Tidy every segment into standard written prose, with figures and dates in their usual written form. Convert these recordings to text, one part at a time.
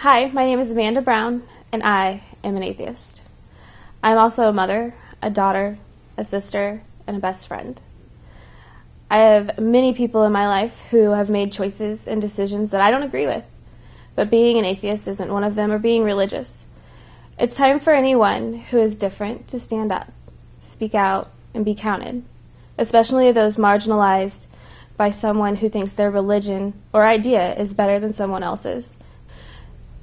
Hi, my name is Amanda Brown, and I am an atheist. I'm also a mother, a daughter, a sister, and a best friend. I have many people in my life who have made choices and decisions that I don't agree with, but being an atheist isn't one of them, or being religious. It's time for anyone who is different to stand up, speak out, and be counted, especially those marginalized by someone who thinks their religion or idea is better than someone else's.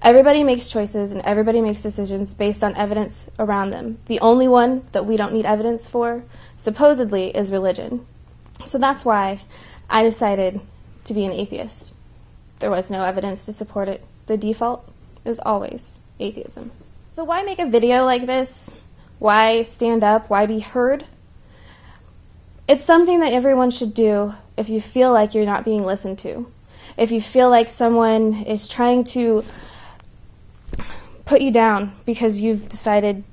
Everybody makes choices and everybody makes decisions based on evidence around them. The only one that we don't need evidence for, supposedly, is religion. So that's why I decided to be an atheist. There was no evidence to support it. The default is always atheism. So why make a video like this? Why stand up? Why be heard? It's something that everyone should do if you feel like you're not being listened to. If you feel like someone is trying to put you down because you've decided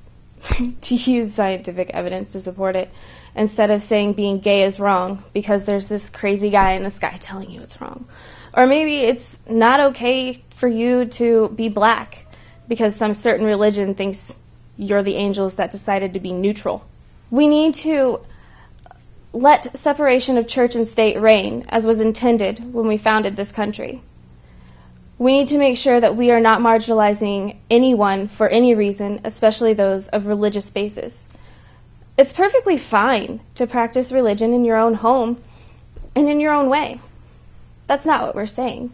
to use scientific evidence to support it, instead of saying being gay is wrong because there's this crazy guy in the sky telling you it's wrong. Or maybe it's not okay for you to be black because some certain religion thinks you're the angels that decided to be neutral. We need to let separation of church and state reign as was intended when we founded this country. We need to make sure that we are not marginalizing anyone for any reason, especially those of religious basis. It's perfectly fine to practice religion in your own home and in your own way. That's not what we're saying.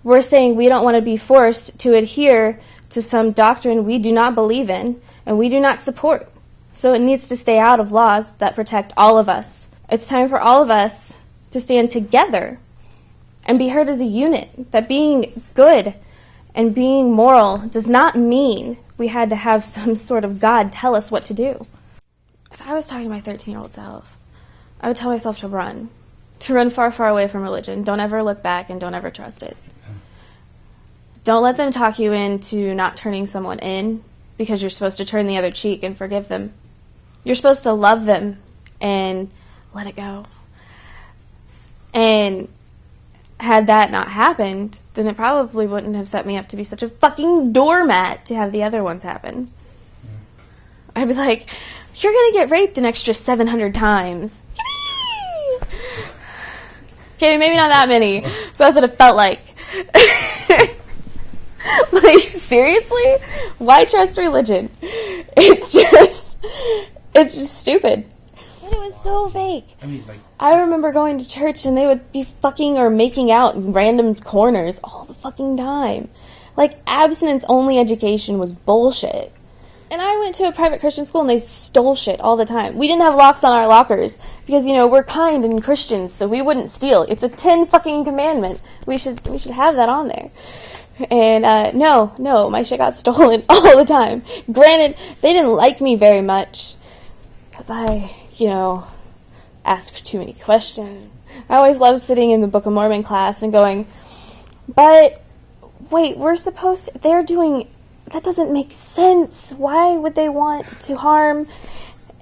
We're saying we don't want to be forced to adhere to some doctrine we do not believe in and we do not support. So it needs to stay out of laws that protect all of us. It's time for all of us to stand together and be heard as a unit, that being good and being moral does not mean we had to have some sort of God tell us what to do. If I was talking to my 13-year-old self, I would tell myself to run far, far away from religion. Don't ever look back and don't ever trust it. Don't let them talk you into not turning someone in because you're supposed to turn the other cheek and forgive them. You're supposed to love them and let it go. And had that not happened, then it probably wouldn't have set me up to be such a fucking doormat to have the other ones happen. I'd be like, you're gonna get raped an extra 700 times. Okay, maybe not that many, but that's what it felt like. Like, seriously? Why trust religion? It's just stupid. And it was so fake. I remember going to church and they would be fucking or making out in random corners all the fucking time. Like, abstinence-only education was bullshit. And I went to a private Christian school and they stole shit all the time. We didn't have locks on our lockers because, we're kind and Christians, so we wouldn't steal. It's a 10 fucking commandment. We should have that on there. And, no, my shit got stolen all the time. Granted, they didn't like me very much because I, asked too many questions. I always loved sitting in the Book of Mormon class and going, but wait, that doesn't make sense. Why would they want to harm?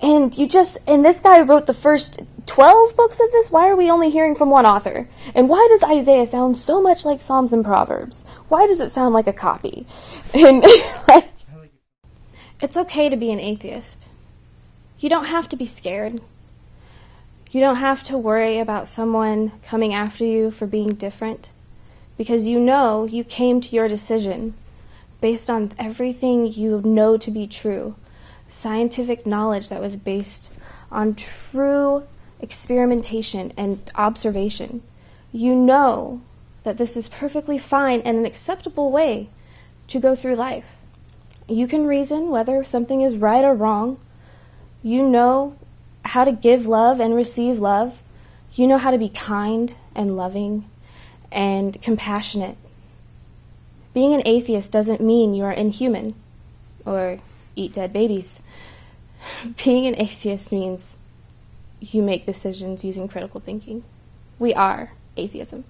And this guy wrote the first 12 books of this? Why are we only hearing from one author? And why does Isaiah sound so much like Psalms and Proverbs? Why does it sound like a copy? And it's okay to be an atheist. You don't have to be scared. You don't have to worry about someone coming after you for being different, because you came to your decision based on everything you know to be true, scientific knowledge that was based on true experimentation and observation. You know that this is perfectly fine and an acceptable way to go through life. You can reason whether something is right or wrong. You know how to give love and receive love. You know how to be kind and loving and compassionate. Being an atheist doesn't mean you are inhuman or eat dead babies. Being an atheist means you make decisions using critical thinking. We are atheism.